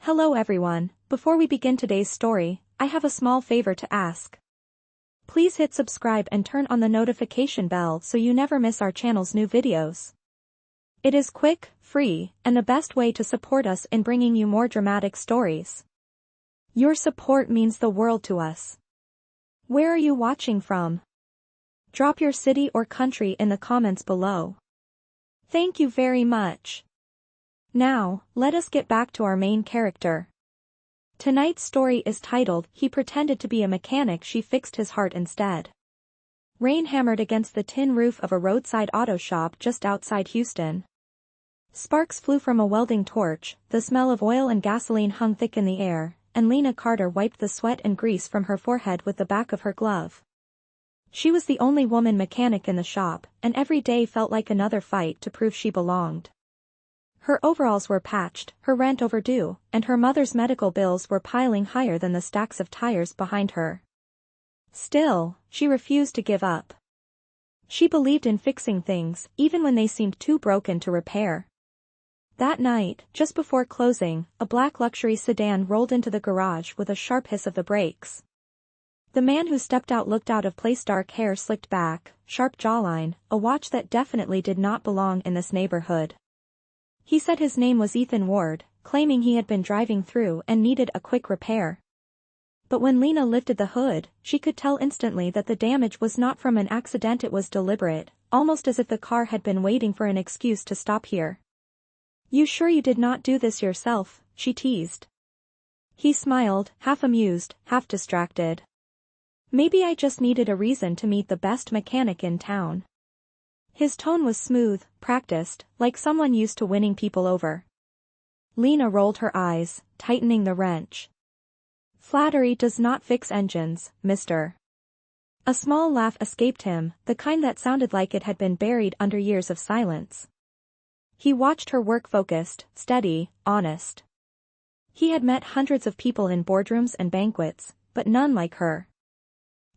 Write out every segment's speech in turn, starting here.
Hello everyone, before we begin today's story, I have a small favor to ask. Please hit subscribe and turn on the notification bell so you never miss our channel's new videos. It is quick, free, and the best way to support us in bringing you more dramatic stories. Your support means the world to us. Where are you watching from? Drop your city or country in the comments below. Thank you very much. Now, let us get back to our main character. Tonight's story is titled, He Pretended to be a Mechanic, She Fixed His Heart Instead. Rain hammered against the tin roof of a roadside auto shop just outside Houston. Sparks flew from a welding torch, the smell of oil and gasoline hung thick in the air, and Lena Carter wiped the sweat and grease from her forehead with the back of her glove. She was the only woman mechanic in the shop, and every day felt like another fight to prove she belonged. Her overalls were patched, her rent overdue, and her mother's medical bills were piling higher than the stacks of tires behind her. Still, she refused to give up. She believed in fixing things, even when they seemed too broken to repair. That night, just before closing, a black luxury sedan rolled into the garage with a sharp hiss of the brakes. The man who stepped out looked out of place, dark hair slicked back, sharp jawline, a watch that definitely did not belong in this neighborhood. He said his name was Ethan Ward, claiming he had been driving through and needed a quick repair. But when Lena lifted the hood, she could tell instantly that the damage was not from an accident, it was deliberate, almost as if the car had been waiting for an excuse to stop here. "You sure you did not do this yourself?" she teased. He smiled, half amused, half distracted. "Maybe I just needed a reason to meet the best mechanic in town." His tone was smooth, practiced, like someone used to winning people over. Lena rolled her eyes, tightening the wrench. "Flattery does not fix engines, mister." A small laugh escaped him, the kind that sounded like it had been buried under years of silence. He watched her work, focused, steady, honest. He had met hundreds of people in boardrooms and banquets, but none like her.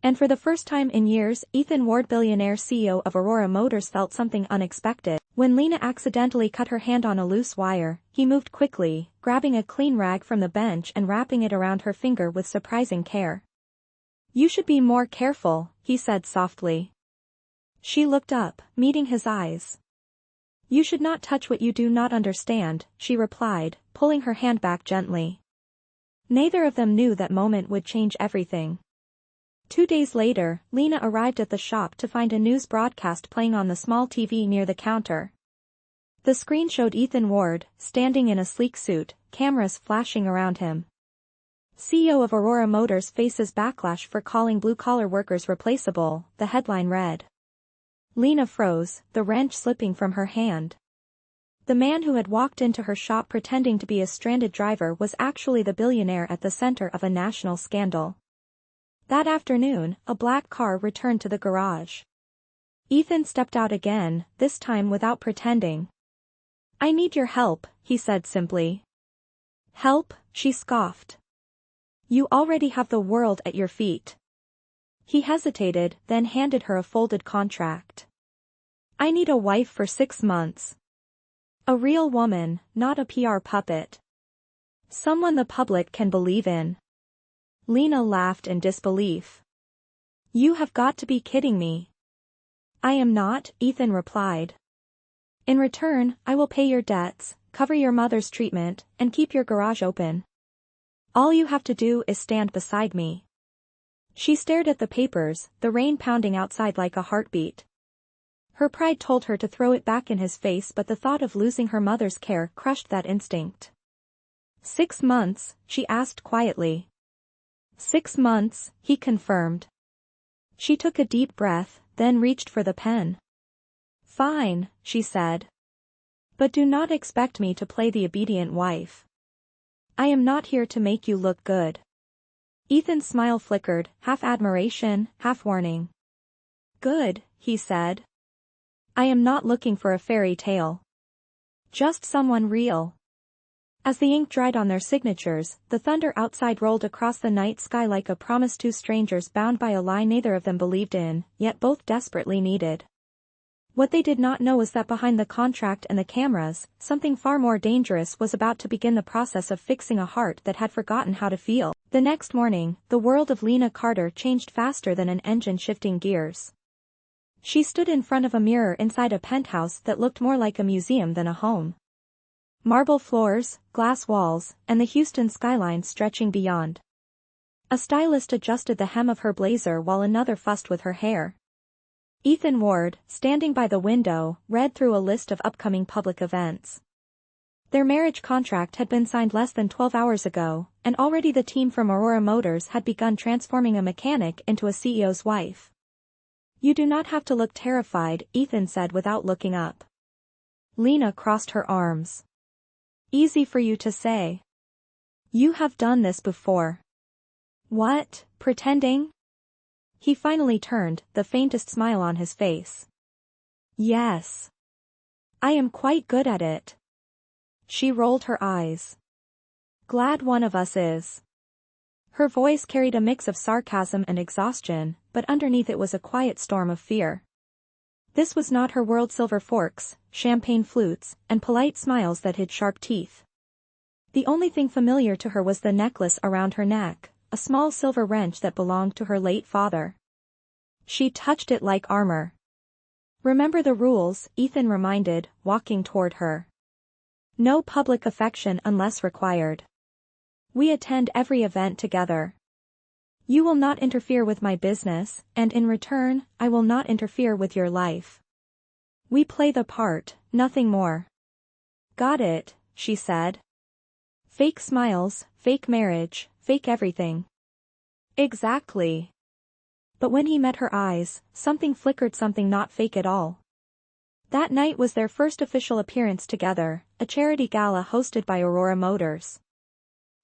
And for the first time in years, Ethan Ward, billionaire CEO of Aurora Motors, felt something unexpected. When Lena accidentally cut her hand on a loose wire, he moved quickly, grabbing a clean rag from the bench and wrapping it around her finger with surprising care. "You should be more careful," he said softly. She looked up, meeting his eyes. "You should not touch what you do not understand," she replied, pulling her hand back gently. Neither of them knew that moment would change everything. 2 days later, Lena arrived at the shop to find a news broadcast playing on the small TV near the counter. The screen showed Ethan Ward, standing in a sleek suit, cameras flashing around him. "CEO of Aurora Motors faces backlash for calling blue-collar workers replaceable," the headline read. Lena froze, the wrench slipping from her hand. The man who had walked into her shop pretending to be a stranded driver was actually the billionaire at the center of a national scandal. That afternoon, a black car returned to the garage. Ethan stepped out again, this time without pretending. "I need your help," he said simply. "Help?" she scoffed. "You already have the world at your feet." He hesitated, then handed her a folded contract. "I need a wife for 6 months. A real woman, not a PR puppet. Someone the public can believe in." Lena laughed in disbelief. "You have got to be kidding me." "I am not," Ethan replied. "In return, I will pay your debts, cover your mother's treatment, and keep your garage open. All you have to do is stand beside me." She stared at the papers, the rain pounding outside like a heartbeat. Her pride told her to throw it back in his face, but the thought of losing her mother's care crushed that instinct. 6 months, she asked quietly. 6 months, he confirmed. She took a deep breath, then reached for the pen. "Fine," she said. "But do not expect me to play the obedient wife. I am not here to make you look good." Ethan's smile flickered, half admiration, half warning. "Good," he said. "I am not looking for a fairy tale. Just someone real." As the ink dried on their signatures, the thunder outside rolled across the night sky like a promise, two strangers bound by a lie neither of them believed in, yet both desperately needed. What they did not know was that behind the contract and the cameras, something far more dangerous was about to begin: the process of fixing a heart that had forgotten how to feel. The next morning, the world of Lena Carter changed faster than an engine shifting gears. She stood in front of a mirror inside a penthouse that looked more like a museum than a home. Marble floors, glass walls, and the Houston skyline stretching beyond. A stylist adjusted the hem of her blazer while another fussed with her hair. Ethan Ward, standing by the window, read through a list of upcoming public events. Their marriage contract had been signed less than 12 hours ago, and already the team from Aurora Motors had begun transforming a mechanic into a CEO's wife. "You do not have to look terrified," Ethan said without looking up. Lena crossed her arms. "Easy for you to say. You have done this before." "What, pretending?" He finally turned, the faintest smile on his face. "Yes. I am quite good at it." She rolled her eyes. "Glad one of us is." Her voice carried a mix of sarcasm and exhaustion, but underneath it was a quiet storm of fear. This was not her world: silver forks, champagne flutes, and polite smiles that hid sharp teeth. The only thing familiar to her was the necklace around her neck, a small silver wrench that belonged to her late father. She touched it like armor. "Remember the rules," Ethan reminded, walking toward her. "No public affection unless required. We attend every event together. You will not interfere with my business, and in return, I will not interfere with your life. We play the part, nothing more." "Got it," she said. "Fake smiles, fake marriage, fake everything." "Exactly." But when he met her eyes, something flickered, something not fake at all. That night was their first official appearance together, a charity gala hosted by Aurora Motors.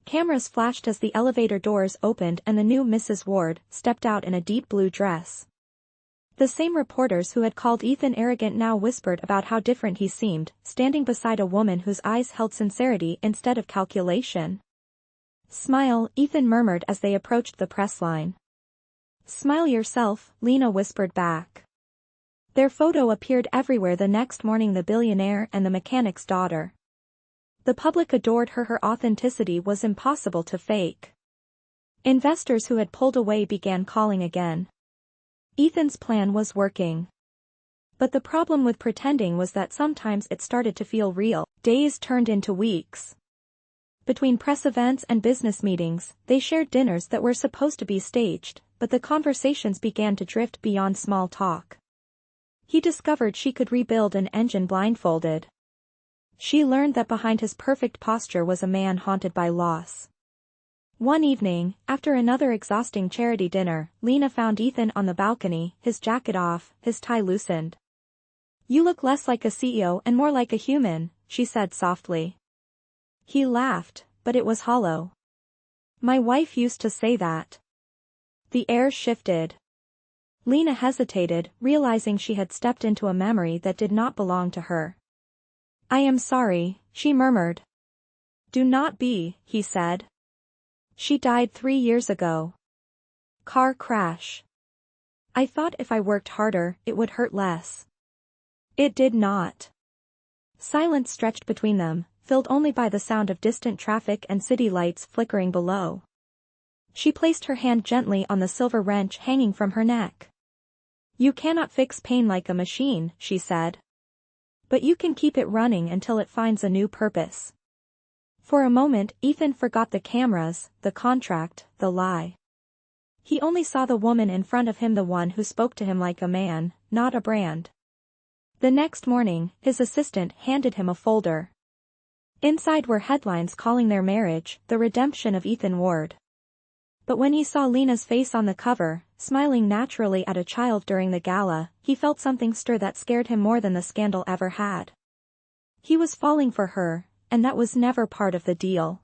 Cameras flashed as the elevator doors opened and the new Mrs. Ward stepped out in a deep blue dress. The same reporters who had called Ethan arrogant now whispered about how different he seemed, standing beside a woman whose eyes held sincerity instead of calculation. "Smile," Ethan murmured as they approached the press line. "Smile yourself," Lena whispered back. Their photo appeared everywhere the next morning: the billionaire and the mechanic's daughter. The public adored her. Her authenticity was impossible to fake. Investors who had pulled away began calling again. Ethan's plan was working. But the problem with pretending was that sometimes it started to feel real. Days turned into weeks. Between press events and business meetings, they shared dinners that were supposed to be staged, but the conversations began to drift beyond small talk. He discovered she could rebuild an engine blindfolded. She learned that behind his perfect posture was a man haunted by loss. One evening, after another exhausting charity dinner, Lena found Ethan on the balcony, his jacket off, his tie loosened. "You look less like a CEO and more like a human," she said softly. He laughed, but it was hollow. "My wife used to say that." The air shifted. Lena hesitated, realizing she had stepped into a memory that did not belong to her. "I am sorry," she murmured. "Do not be," he said. "She died 3 years ago. Car crash. I thought if I worked harder, it would hurt less. It did not." Silence stretched between them, filled only by the sound of distant traffic and city lights flickering below. She placed her hand gently on the silver wrench hanging from her neck. "You cannot fix pain like a machine," she said. "But you can keep it running until it finds a new purpose." For a moment, Ethan forgot the cameras, the contract, the lie. He only saw the woman in front of him, the one who spoke to him like a man, not a brand. The next morning, his assistant handed him a folder. Inside were headlines calling their marriage the redemption of Ethan Ward. But when he saw Lena's face on the cover, smiling naturally at a child during the gala, he felt something stir that scared him more than the scandal ever had. He was falling for her, and that was never part of the deal.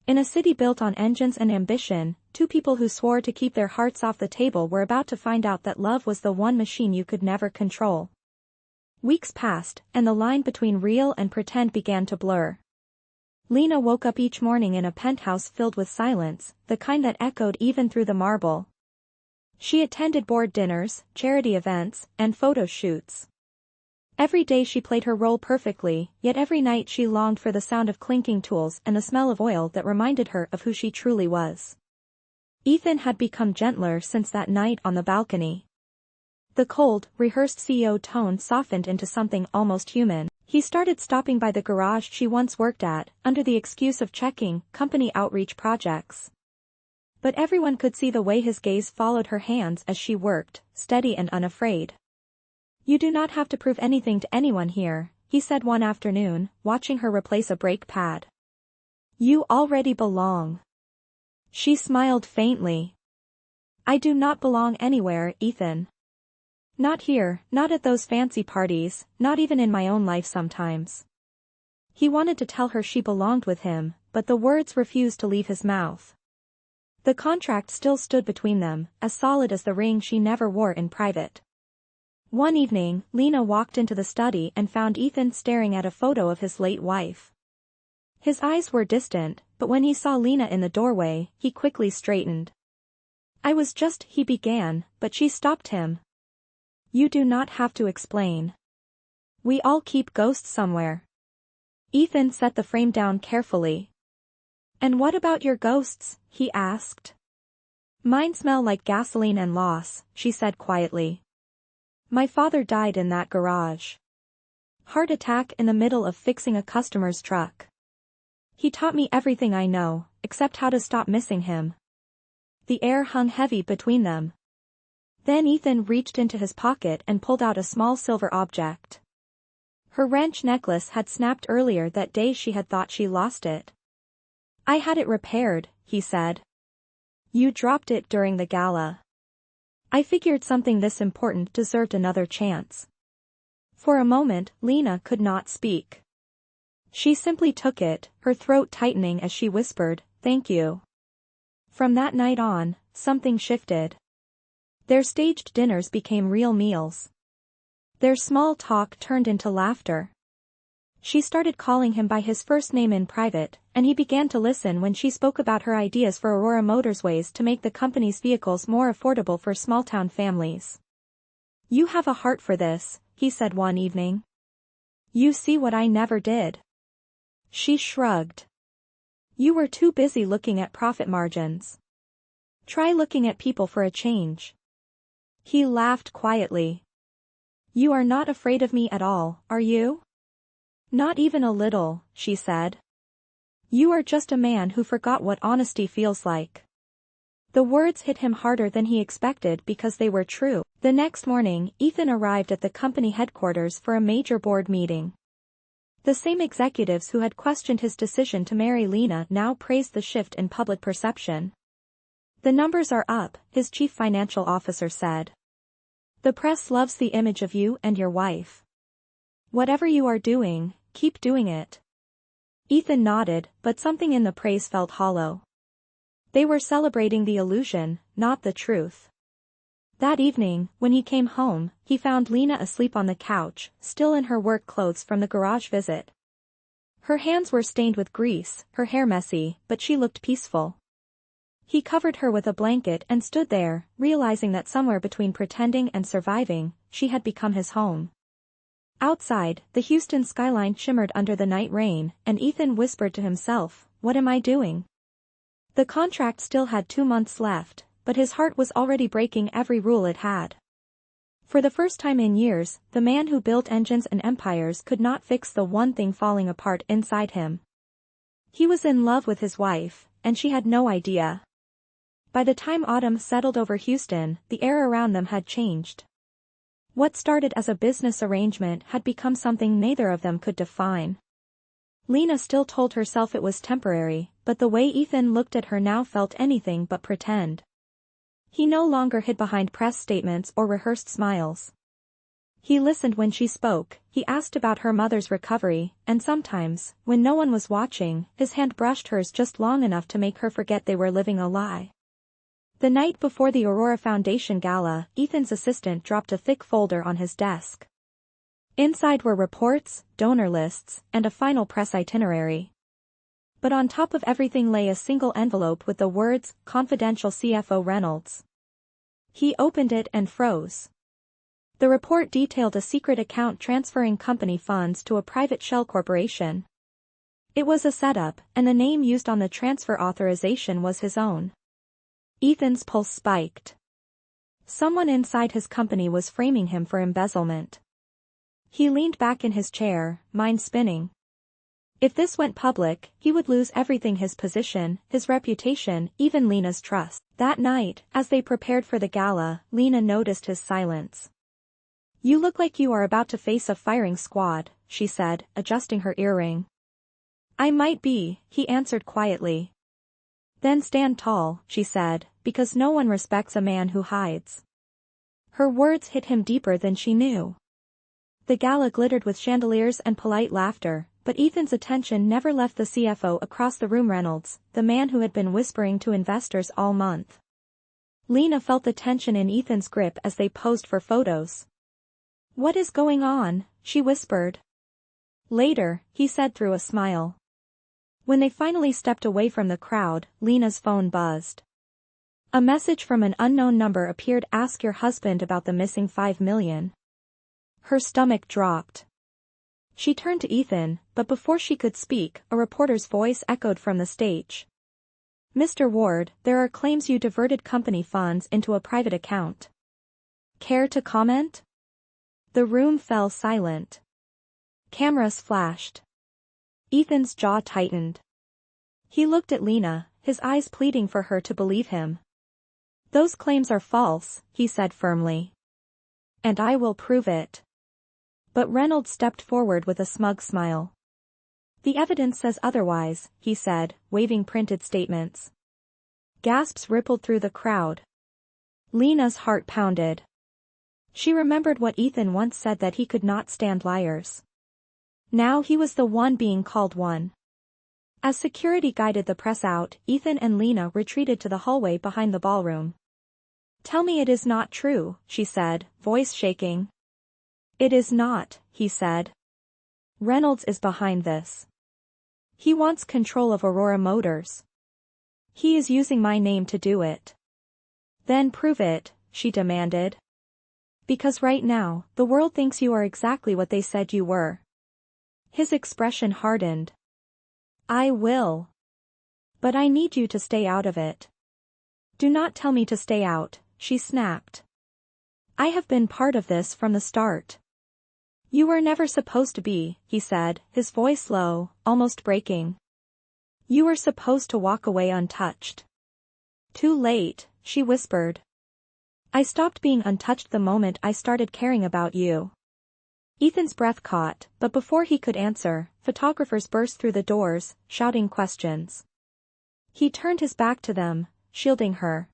In a city built on engines and ambition, two people who swore to keep their hearts off the table were about to find out that love was the one machine you could never control. Weeks passed, and the line between real and pretend began to blur. Lena woke up each morning in a penthouse filled with silence, the kind that echoed even through the marble. She attended board dinners, charity events, and photo shoots. Every day she played her role perfectly, yet every night she longed for the sound of clinking tools and the smell of oil that reminded her of who she truly was. Ethan had become gentler since that night on the balcony. The cold, rehearsed CEO tone softened into something almost human. He started stopping by the garage she once worked at, under the excuse of checking company outreach projects. But everyone could see the way his gaze followed her hands as she worked, steady and unafraid. "You do not have to prove anything to anyone here," he said one afternoon, watching her replace a brake pad. "You already belong." She smiled faintly. "I do not belong anywhere, Ethan. Not here, not at those fancy parties, not even in my own life sometimes." He wanted to tell her she belonged with him, but the words refused to leave his mouth. The contract still stood between them, as solid as the ring she never wore in private. One evening, Lena walked into the study and found Ethan staring at a photo of his late wife. His eyes were distant, but when he saw Lena in the doorway, he quickly straightened. He began, but she stopped him. "You do not have to explain. We all keep ghosts somewhere." Ethan set the frame down carefully. "And what about your ghosts?" he asked. "Mine smell like gasoline and loss," she said quietly. "My father died in that garage. Heart attack in the middle of fixing a customer's truck. He taught me everything I know, except how to stop missing him." The air hung heavy between them. Then Ethan reached into his pocket and pulled out a small silver object. Her wrench necklace had snapped earlier that day. She had thought she lost it. "I had it repaired," he said. "You dropped it during the gala. I figured something this important deserved another chance." For a moment, Lena could not speak. She simply took it, her throat tightening as she whispered, "Thank you." From that night on, something shifted. Their staged dinners became real meals. Their small talk turned into laughter. She started calling him by his first name in private, and he began to listen when she spoke about her ideas for Aurora Motorways to make the company's vehicles more affordable for small-town families. "You have a heart for this," he said one evening. "You see what I never did." She shrugged. "You were too busy looking at profit margins. Try looking at people for a change." He laughed quietly. "You are not afraid of me at all, are you?" "Not even a little," she said. "You are just a man who forgot what honesty feels like." The words hit him harder than he expected because they were true. The next morning, Ethan arrived at the company headquarters for a major board meeting. The same executives who had questioned his decision to marry Lena now praised the shift in public perception. "The numbers are up," his chief financial officer said. "The press loves the image of you and your wife. Whatever you are doing, keep doing it." Ethan nodded, but something in the praise felt hollow. They were celebrating the illusion, not the truth. That evening, when he came home, he found Lena asleep on the couch, still in her work clothes from the garage visit. Her hands were stained with grease, her hair messy, but she looked peaceful. He covered her with a blanket and stood there, realizing that somewhere between pretending and surviving, she had become his home. Outside, the Houston skyline shimmered under the night rain, and Ethan whispered to himself, "What am I doing?" The contract still had 2 months left, but his heart was already breaking every rule it had. For the first time in years, the man who built engines and empires could not fix the one thing falling apart inside him. He was in love with his wife, and she had no idea. By the time autumn settled over Houston, the air around them had changed. What started as a business arrangement had become something neither of them could define. Lena still told herself it was temporary, but the way Ethan looked at her now felt anything but pretend. He no longer hid behind press statements or rehearsed smiles. He listened when she spoke, he asked about her mother's recovery, and sometimes, when no one was watching, his hand brushed hers just long enough to make her forget they were living a lie. The night before the Aurora Foundation Gala, Ethan's assistant dropped a thick folder on his desk. Inside were reports, donor lists, and a final press itinerary. But on top of everything lay a single envelope with the words, "Confidential CFO Reynolds." He opened it and froze. The report detailed a secret account transferring company funds to a private shell corporation. It was a setup, and the name used on the transfer authorization was his own. Ethan's pulse spiked. Someone inside his company was framing him for embezzlement. He leaned back in his chair, mind spinning. If this went public, he would lose everything: his position, his reputation, even Lena's trust. That night, as they prepared for the gala, Lena noticed his silence. "You look like you are about to face a firing squad," she said, adjusting her earring. "I might be," he answered quietly. "Then stand tall," she said, "because no one respects a man who hides." Her words hit him deeper than she knew. The gala glittered with chandeliers and polite laughter, but Ethan's attention never left the CFO across the room, Reynolds, the man who had been whispering to investors all month. Lena felt the tension in Ethan's grip as they posed for photos. "What is going on?" she whispered. "Later," he said through a smile. When they finally stepped away from the crowd, Lena's phone buzzed. A message from an unknown number appeared. "Ask your husband about the missing $5 million. Her stomach dropped. She turned to Ethan, but before she could speak, a reporter's voice echoed from the stage. "Mr. Ward, there are claims you diverted company funds into a private account. Care to comment?" The room fell silent. Cameras flashed. Ethan's jaw tightened. He looked at Lena, his eyes pleading for her to believe him. "Those claims are false," he said firmly. "And I will prove it." But Reynolds stepped forward with a smug smile. "The evidence says otherwise," he said, waving printed statements. Gasps rippled through the crowd. Lena's heart pounded. She remembered what Ethan once said, that he could not stand liars. Now he was the one being called one. As security guided the press out, Ethan and Lena retreated to the hallway behind the ballroom. "Tell me it is not true," she said, voice shaking. "It is not," he said. "Reynolds is behind this. He wants control of Aurora Motors. He is using my name to do it." "Then prove it," she demanded. "Because right now, the world thinks you are exactly what they said you were." His expression hardened. "I will. But I need you to stay out of it." "Do not tell me to stay out," she snapped. "I have been part of this from the start." "You were never supposed to be," he said, his voice low, almost breaking. "You were supposed to walk away untouched." "Too late," she whispered. "I stopped being untouched the moment I started caring about you." Ethan's breath caught, but before he could answer, photographers burst through the doors, shouting questions. He turned his back to them, shielding her.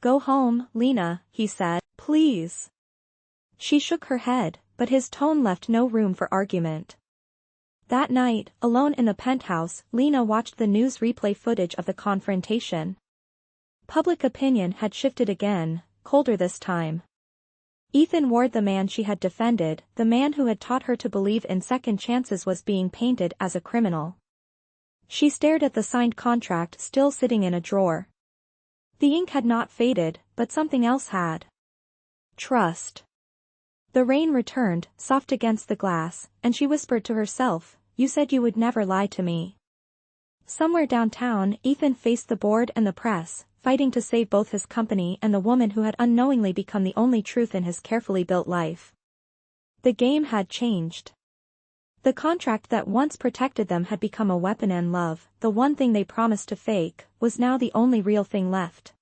"Go home, Lena," he said, "please." She shook her head, but his tone left no room for argument. That night, alone in the penthouse, Lena watched the news replay footage of the confrontation. Public opinion had shifted again, colder this time. Ethan Ward, the man she had defended, the man who had taught her to believe in second chances, was being painted as a criminal. She stared at the signed contract still sitting in a drawer. The ink had not faded, but something else had. Trust. The rain returned, soft against the glass, and she whispered to herself, "You said you would never lie to me." Somewhere downtown, Ethan faced the board and the press, fighting to save both his company and the woman who had unknowingly become the only truth in his carefully built life. The game had changed. The contract that once protected them had become a weapon, and love, the one thing they promised to fake, was now the only real thing left.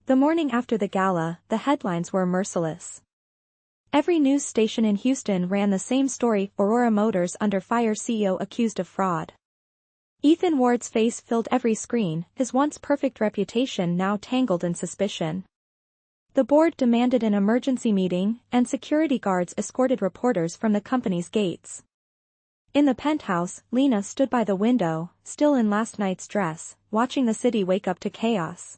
The morning after the gala, the headlines were merciless. Every news station in Houston ran the same story: Aurora Motors under fire, CEO accused of fraud. Ethan Ward's face filled every screen, his once perfect reputation now tangled in suspicion. The board demanded an emergency meeting, and security guards escorted reporters from the company's gates. In the penthouse, Lena stood by the window, still in last night's dress, watching the city wake up to chaos.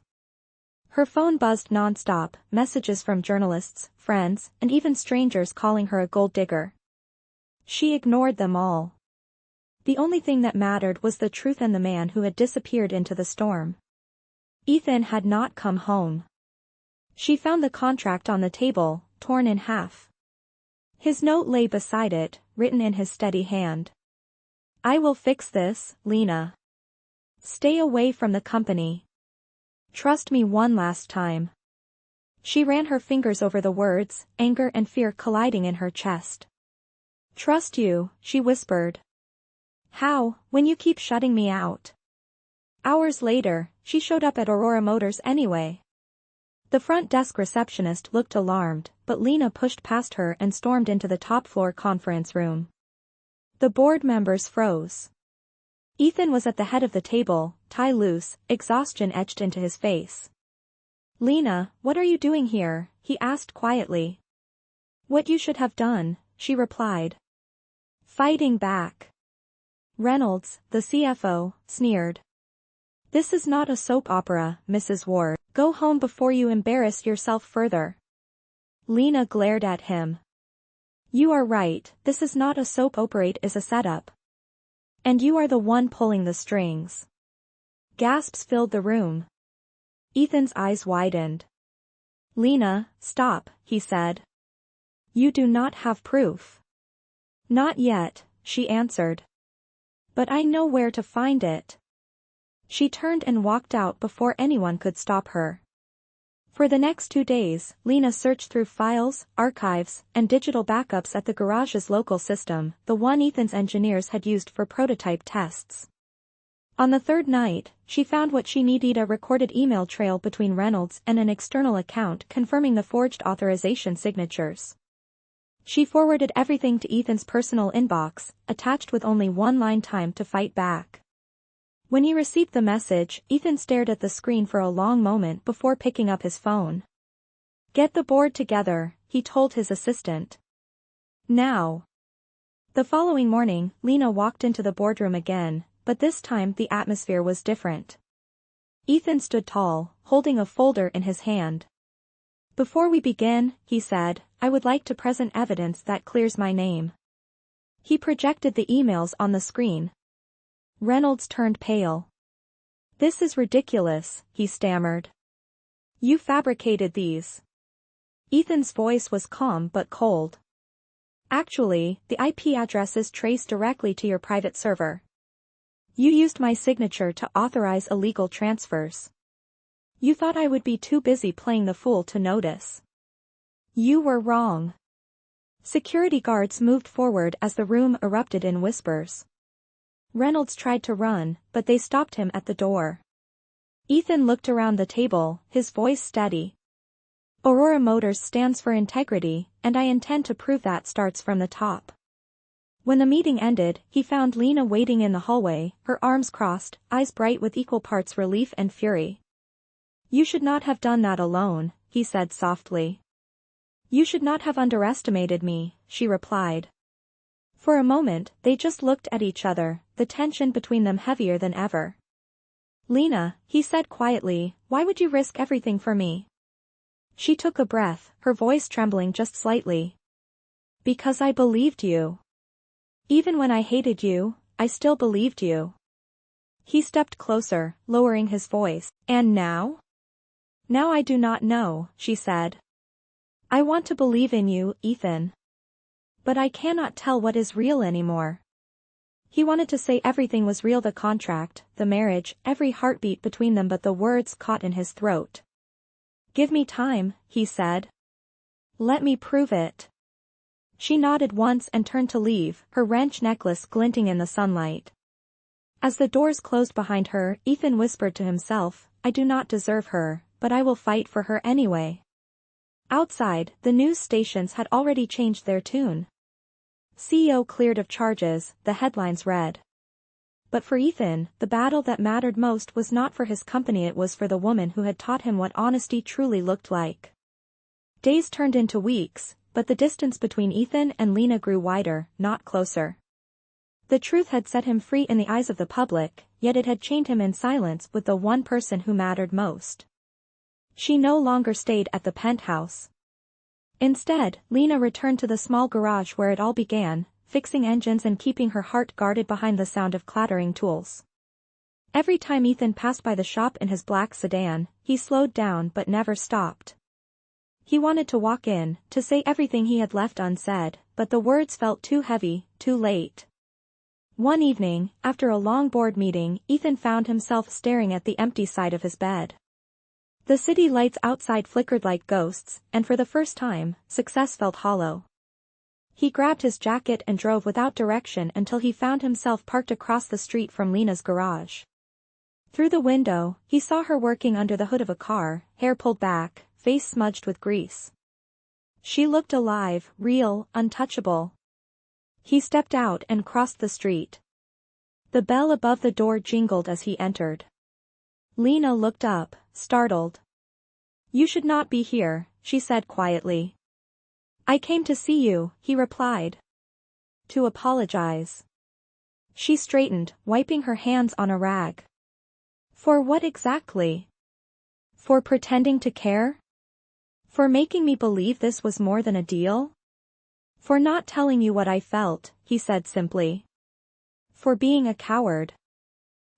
Her phone buzzed non-stop, messages from journalists, friends, and even strangers calling her a gold digger. She ignored them all. The only thing that mattered was the truth and the man who had disappeared into the storm. Ethan had not come home. She found the contract on the table, torn in half. His note lay beside it, written in his steady hand. I will fix this, Lena. Stay away from the company. Trust me one last time. She ran her fingers over the words, anger and fear colliding in her chest. Trust you, she whispered. How, when you keep shutting me out? Hours later, she showed up at Aurora Motors anyway. The front desk receptionist looked alarmed, but Lena pushed past her and stormed into the top-floor conference room. The board members froze. Ethan was at the head of the table, tie loose, exhaustion etched into his face. Lena, what are you doing here? He asked quietly. What you should have done, she replied. Fighting back. Reynolds, the CFO, sneered. This is not a soap opera, Mrs. Ward. Go home before you embarrass yourself further. Lena glared at him. You are right, this is not a soap opera, it is a setup. And you are the one pulling the strings. Gasps filled the room. Ethan's eyes widened. Lena, stop, he said. You do not have proof. Not yet, she answered. But I know where to find it. She turned and walked out before anyone could stop her. For the next 2 days, Lena searched through files, archives, and digital backups at the garage's local system, the one Ethan's engineers had used for prototype tests. On the third night, she found what she needed: a recorded email trail between Reynolds and an external account confirming the forged authorization signatures. She forwarded everything to Ethan's personal inbox, attached with only one line: time to fight back. When he received the message, Ethan stared at the screen for a long moment before picking up his phone. Get the board together, he told his assistant. Now. The following morning, Lena walked into the boardroom again, but this time the atmosphere was different. Ethan stood tall, holding a folder in his hand. Before we begin, he said, I would like to present evidence that clears my name. He projected the emails on the screen. Reynolds turned pale. This is ridiculous, he stammered. You fabricated these. Ethan's voice was calm but cold. Actually, the IP addresses trace directly to your private server. You used my signature to authorize illegal transfers. You thought I would be too busy playing the fool to notice. You were wrong. Security guards moved forward as the room erupted in whispers. Reynolds tried to run, but they stopped him at the door. Ethan looked around the table, his voice steady. Aurora Motors stands for integrity, and I intend to prove that starts from the top. When the meeting ended, he found Lena waiting in the hallway, her arms crossed, eyes bright with equal parts relief and fury. You should not have done that alone, he said softly. You should not have underestimated me, she replied. For a moment, they just looked at each other, the tension between them heavier than ever. Lena, he said quietly, why would you risk everything for me? She took a breath, her voice trembling just slightly. Because I believed you. Even when I hated you, I still believed you. He stepped closer, lowering his voice. And now? Now I do not know, she said. I want to believe in you, Ethan. But I cannot tell what is real anymore. He wanted to say everything was real: the contract, the marriage, every heartbeat between them, but the words caught in his throat. Give me time, he said. Let me prove it. She nodded once and turned to leave, her wrench necklace glinting in the sunlight. As the doors closed behind her, Ethan whispered to himself, I do not deserve her, but I will fight for her anyway. Outside, the news stations had already changed their tune. CEO cleared of charges, the headlines read. But for Ethan, the battle that mattered most was not for his company, it was for the woman who had taught him what honesty truly looked like. Days turned into weeks, but the distance between Ethan and Lena grew wider, not closer. The truth had set him free in the eyes of the public, yet it had chained him in silence with the one person who mattered most. She no longer stayed at the penthouse. Instead, Lena returned to the small garage where it all began, fixing engines and keeping her heart guarded behind the sound of clattering tools. Every time Ethan passed by the shop in his black sedan, he slowed down but never stopped. He wanted to walk in, to say everything he had left unsaid, but the words felt too heavy, too late. One evening, after a long board meeting, Ethan found himself staring at the empty side of his bed. The city lights outside flickered like ghosts, and for the first time, success felt hollow. He grabbed his jacket and drove without direction until he found himself parked across the street from Lena's garage. Through the window, he saw her working under the hood of a car, hair pulled back, face smudged with grease. She looked alive, real, untouchable. He stepped out and crossed the street. The bell above the door jingled as he entered. Lena looked up, startled. "You should not be here," she said quietly. "I came to see you," he replied. "To apologize." She straightened, wiping her hands on a rag. "For what exactly? For pretending to care? For making me believe this was more than a deal? For not telling you what I felt," he said simply. "For being a coward."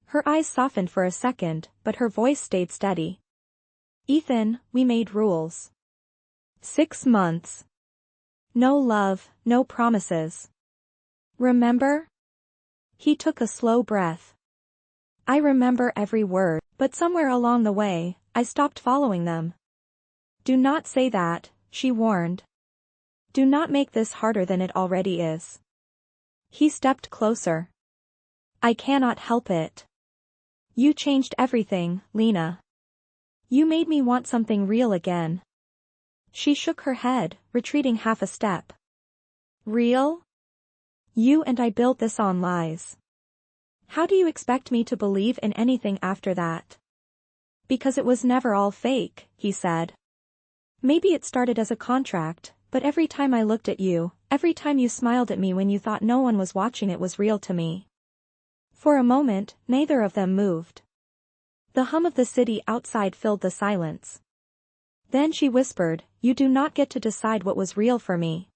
Her eyes softened for a second, but her voice stayed steady. "Ethan, we made rules. 6 months. No love, no promises. Remember?" He took a slow breath. "I remember every word, but somewhere along the way, I stopped following them." "Do not say that," she warned. "Do not make this harder than it already is." He stepped closer. "I cannot help it. You changed everything, Lena. You made me want something real again." She shook her head, retreating half a step. "Real? You and I built this on lies. How do you expect me to believe in anything after that?" "Because it was never all fake," he said. "Maybe it started as a contract, but every time I looked at you, every time you smiled at me when you thought no one was watching, it was real to me." For a moment, neither of them moved. The hum of the city outside filled the silence. Then she whispered, "You do not get to decide what was real for me."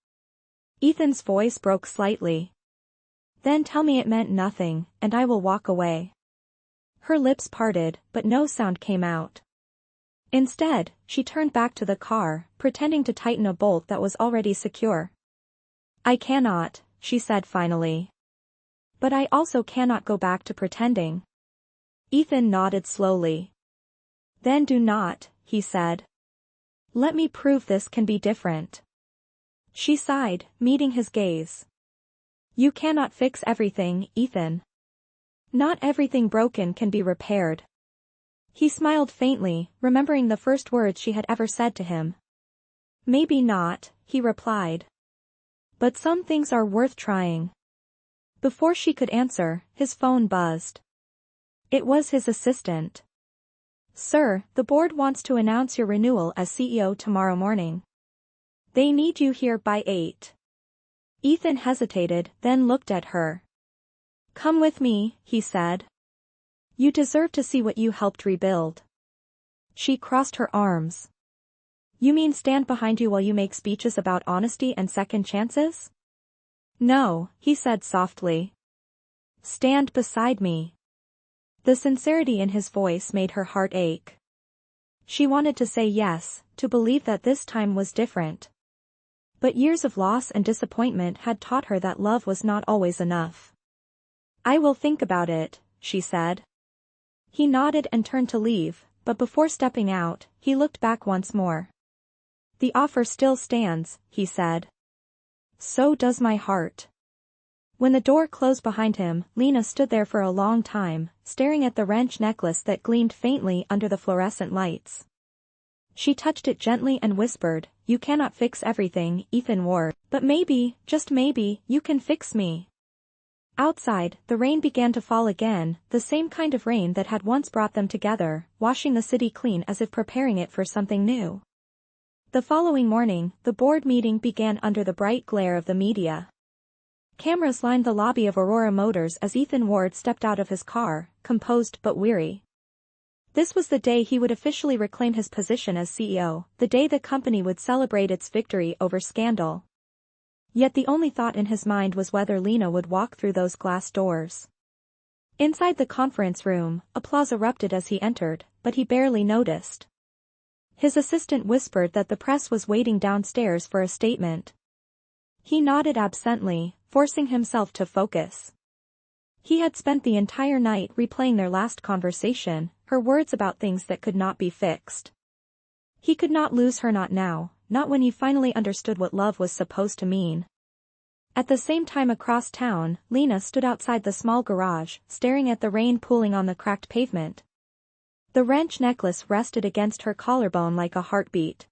Ethan's voice broke slightly. "Then tell me it meant nothing, and I will walk away." Her lips parted, but no sound came out. Instead, she turned back to the car, pretending to tighten a bolt that was already secure. "I cannot," she said finally. "But I also cannot go back to pretending." Ethan nodded slowly. "Then do not," he said. "Let me prove this can be different." She sighed, meeting his gaze. "You cannot fix everything, Ethan. Not everything broken can be repaired." He smiled faintly, remembering the first words she had ever said to him. "Maybe not," he replied. "But some things are worth trying." Before she could answer, his phone buzzed. It was his assistant. "Sir, the board wants to announce your renewal as CEO tomorrow morning. They need you here by 8. Ethan hesitated, then looked at her. "Come with me," he said. "You deserve to see what you helped rebuild." She crossed her arms. "You mean stand behind you while you make speeches about honesty and second chances?" "No," he said softly. "Stand beside me." The sincerity in his voice made her heart ache. She wanted to say yes, to believe that this time was different. But years of loss and disappointment had taught her that love was not always enough. "I will think about it," she said. He nodded and turned to leave, but before stepping out, he looked back once more. "The offer still stands," he said. "So does my heart." When the door closed behind him, Lena stood there for a long time, staring at the wrench necklace that gleamed faintly under the fluorescent lights. She touched it gently and whispered, "You cannot fix everything, Ethan Ward, but maybe, just maybe, you can fix me." Outside, the rain began to fall again, the same kind of rain that had once brought them together, washing the city clean as if preparing it for something new. The following morning, the board meeting began under the bright glare of the media. Cameras lined the lobby of Aurora Motors as Ethan Ward stepped out of his car, composed but weary. This was the day he would officially reclaim his position as CEO, the day the company would celebrate its victory over scandal. Yet the only thought in his mind was whether Lena would walk through those glass doors. Inside the conference room, applause erupted as he entered, but he barely noticed. His assistant whispered that the press was waiting downstairs for a statement. He nodded absently, forcing himself to focus. He had spent the entire night replaying their last conversation, her words about things that could not be fixed. He could not lose her, not now, not when he finally understood what love was supposed to mean. At the same time across town, Lena stood outside the small garage, staring at the rain pooling on the cracked pavement. The wrench necklace rested against her collarbone like a heartbeat.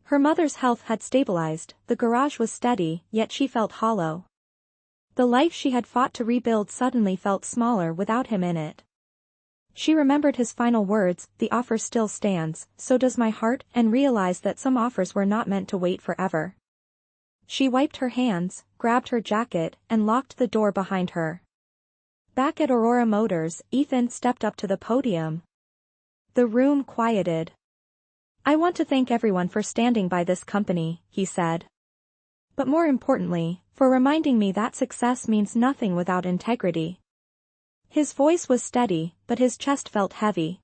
Her mother's health had stabilized, the garage was steady, yet she felt hollow. The life she had fought to rebuild suddenly felt smaller without him in it. She remembered his final words, "The offer still stands, so does my heart," and realized that some offers were not meant to wait forever. She wiped her hands, grabbed her jacket, and locked the door behind her. Back at Aurora Motors, Ethan stepped up to the podium. The room quieted. "I want to thank everyone for standing by this company," he said. "But more importantly, for reminding me that success means nothing without integrity." His voice was steady, but his chest felt heavy.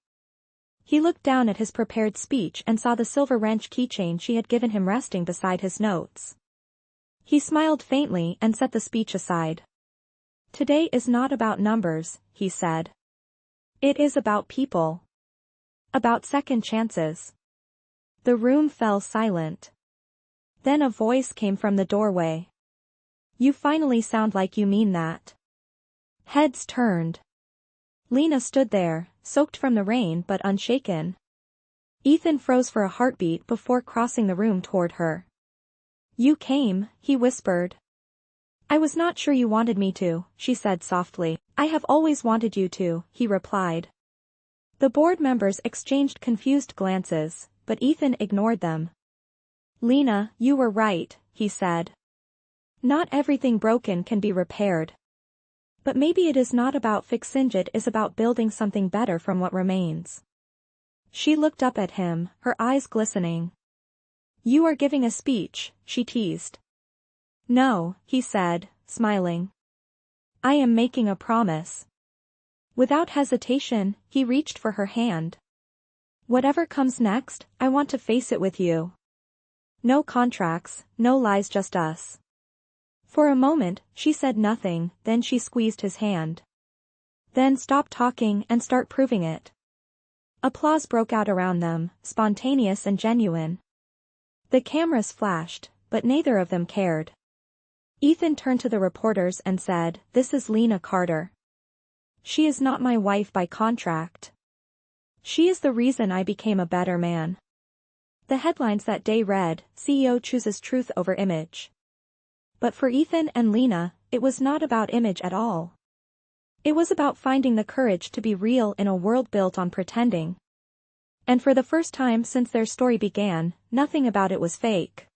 He looked down at his prepared speech and saw the silver wrench keychain she had given him resting beside his notes. He smiled faintly and set the speech aside. "Today is not about numbers," he said. "It is about people. About second chances." The room fell silent. Then a voice came from the doorway. "You finally sound like you mean that." Heads turned. Lena stood there, soaked from the rain but unshaken. Ethan froze for a heartbeat before crossing the room toward her. "You came," he whispered. "I was not sure you wanted me to," she said softly. "I have always wanted you to," he replied. The board members exchanged confused glances, but Ethan ignored them. "Lena, you were right," he said. "Not everything broken can be repaired. But maybe it is not about fixing it, is about building something better from what remains." She looked up at him, her eyes glistening. "You are giving a speech," she teased. "No," he said, smiling. "I am making a promise." Without hesitation, he reached for her hand. "Whatever comes next, I want to face it with you. No contracts, no lies, just us." For a moment, she said nothing, then she squeezed his hand. "Then stop talking and start proving it." Applause broke out around them, spontaneous and genuine. The cameras flashed, but neither of them cared. Ethan turned to the reporters and said, "This is Lena Carter. She is not my wife by contract. She is the reason I became a better man." The headlines that day read, "CEO chooses truth over image." But for Ethan and Lena, it was not about image at all. It was about finding the courage to be real in a world built on pretending. And for the first time since their story began, nothing about it was fake.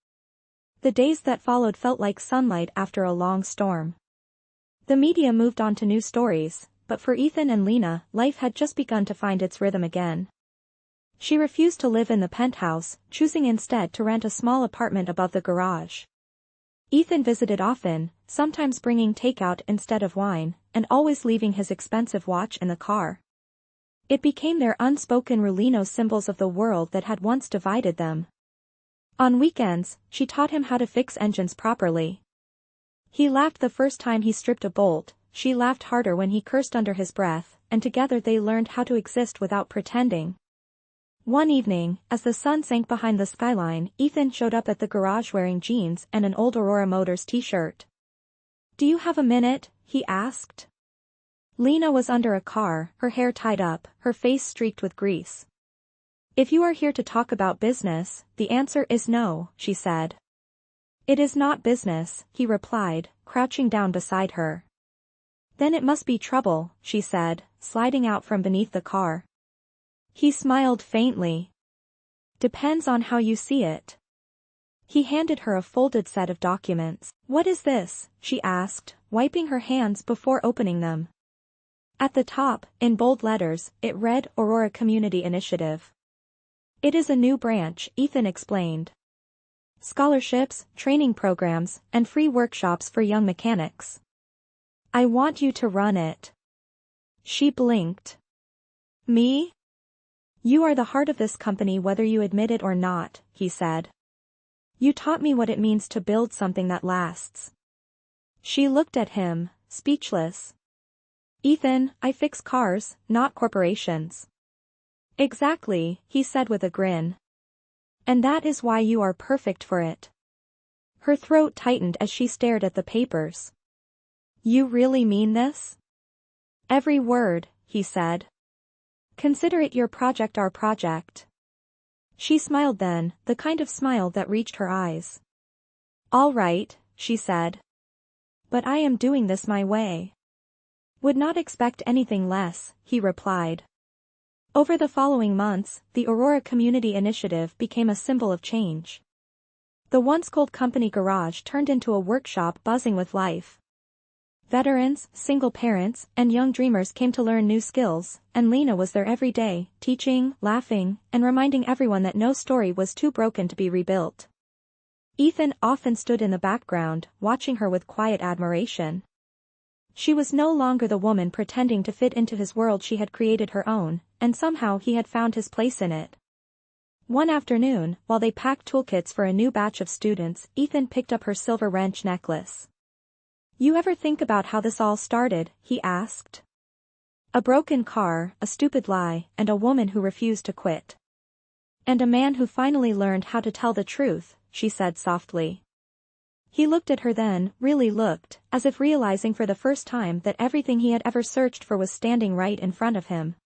The days that followed felt like sunlight after a long storm. The media moved on to new stories, but for Ethan and Lena, life had just begun to find its rhythm again. She refused to live in the penthouse, choosing instead to rent a small apartment above the garage. Ethan visited often, sometimes bringing takeout instead of wine, and always leaving his expensive watch in the car. It became their unspoken Rulino symbols of the world that had once divided them. On weekends, she taught him how to fix engines properly. He laughed the first time he stripped a bolt, she laughed harder when he cursed under his breath, and together they learned how to exist without pretending. One evening, as the sun sank behind the skyline, Ethan showed up at the garage wearing jeans and an old Aurora Motors t-shirt. "Do you have a minute?" he asked. Lena was under a car, her hair tied up, her face streaked with grease. "If you are here to talk about business, the answer is no," she said. "It is not business," he replied, crouching down beside her. "Then it must be trouble," she said, sliding out from beneath the car. He smiled faintly. "Depends on how you see it." He handed her a folded set of documents. "What is this?" she asked, wiping her hands before opening them. At the top, in bold letters, it read Aurora Community Initiative. "It is a new branch," Ethan explained. "Scholarships, training programs, and free workshops for young mechanics. I want you to run it." She blinked. "Me? You are the heart of this company whether you admit it or not, he said. You taught me what it means to build something that lasts. She looked at him, speechless. Ethan, I fix cars, not corporations. Exactly, he said with a grin. And that is why you are perfect for it. Her throat tightened as she stared at the papers. You really mean this? Every word, he said. Consider it your project, our project. She smiled then, the kind of smile that reached her eyes. All right, she said. But I am doing this my way. Would not expect anything less, he replied. Over the following months, the Aurora Community Initiative became a symbol of change. The once cold company garage turned into a workshop buzzing with life. Veterans, single parents, and young dreamers came to learn new skills, and Lena was there every day, teaching, laughing, and reminding everyone that no story was too broken to be rebuilt. Ethan often stood in the background, watching her with quiet admiration. She was no longer the woman pretending to fit into his world. She had created her own, and somehow he had found his place in it. One afternoon, while they packed toolkits for a new batch of students, Ethan picked up her silver wrench necklace. You ever think about how this all started? He asked. A broken car, a stupid lie, and a woman who refused to quit. And a man who finally learned how to tell the truth, she said softly. He looked at her then, really looked, as if realizing for the first time that everything he had ever searched for was standing right in front of him.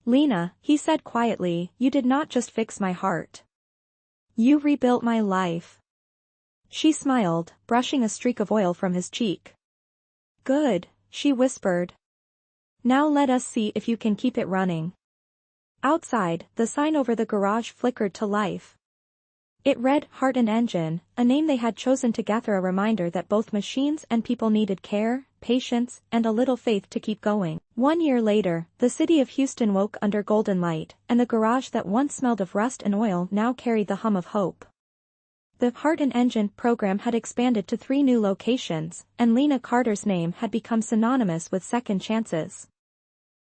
Lena, he said quietly, you did not just fix my heart. You rebuilt my life. She smiled, brushing a streak of oil from his cheek. Good, she whispered. Now let us see if you can keep it running. Outside, the sign over the garage flickered to life. It read Heart and Engine, a name they had chosen together, a reminder that both machines and people needed care, patience, and a little faith to keep going. 1 year later, the city of Houston woke under golden light, and the garage that once smelled of rust and oil now carried the hum of hope. The Heart and Engine program had expanded to 3 new locations, and Lena Carter's name had become synonymous with second chances.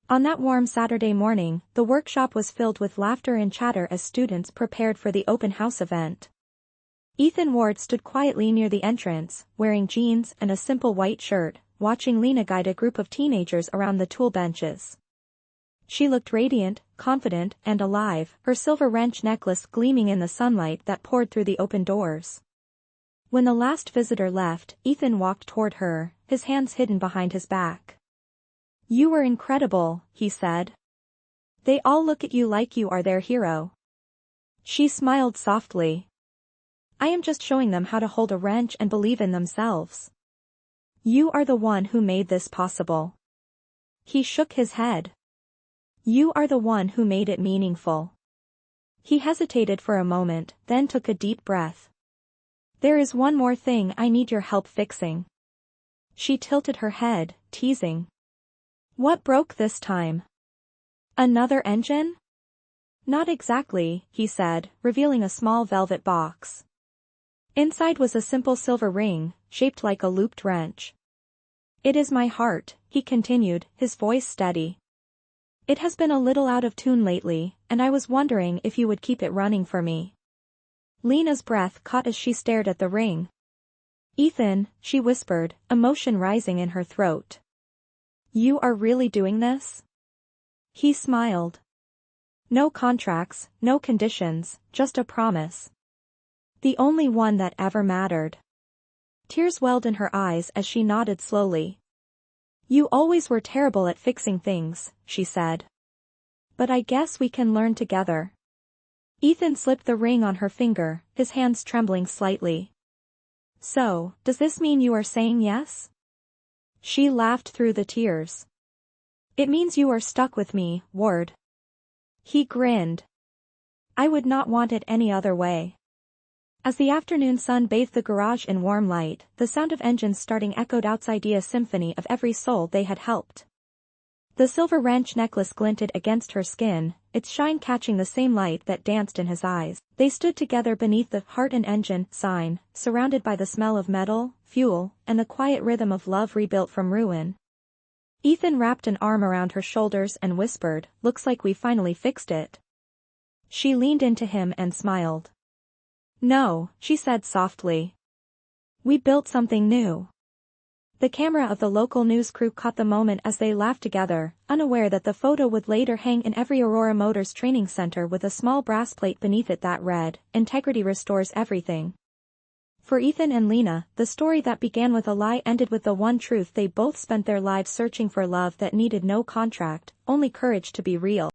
On that warm Saturday morning, the workshop was filled with laughter and chatter as students prepared for the open house event. Ethan Ward stood quietly near the entrance, wearing jeans and a simple white shirt, watching Lena guide a group of teenagers around the tool benches. She looked radiant, confident, and alive, her silver wrench necklace gleaming in the sunlight that poured through the open doors. When the last visitor left, Ethan walked toward her, his hands hidden behind his back. You were incredible, he said. They all look at you like you are their hero. She smiled softly. I am just showing them how to hold a wrench and believe in themselves. You are the one who made this possible. He shook his head. You are the one who made it meaningful. He hesitated for a moment, then took a deep breath. There is one more thing I need your help fixing. She tilted her head, teasing. What broke this time? Another engine? Not exactly, he said, revealing a small velvet box. Inside was a simple silver ring, shaped like a looped wrench. It is my heart, he continued, his voice steady. It has been a little out of tune lately, and I was wondering if you would keep it running for me. Lena's breath caught as she stared at the ring. Ethan, she whispered, emotion rising in her throat. You are really doing this? He smiled. No contracts, no conditions, just a promise. The only one that ever mattered. Tears welled in her eyes as she nodded slowly. You always were terrible at fixing things, she said. But I guess we can learn together. Ethan slipped the ring on her finger, his hands trembling slightly. So, does this mean you are saying yes? She laughed through the tears. It means you are stuck with me, Ward. He grinned. I would not want it any other way. As the afternoon sun bathed the garage in warm light, the sound of engines starting echoed outside, a symphony of every soul they had helped. The silver wrench necklace glinted against her skin, its shine catching the same light that danced in his eyes. They stood together beneath the Heart and Engine sign, surrounded by the smell of metal, fuel, and the quiet rhythm of love rebuilt from ruin. Ethan wrapped an arm around her shoulders and whispered, looks like we finally fixed it. She leaned into him and smiled. No, she said softly. We built something new. The camera of the local news crew caught the moment as they laughed together, unaware that the photo would later hang in every Aurora Motors training center with a small brass plate beneath it that read, "Integrity restores everything." For Ethan and Lena, the story that began with a lie ended with the one truth: they both spent their lives searching for love that needed no contract, only courage to be real.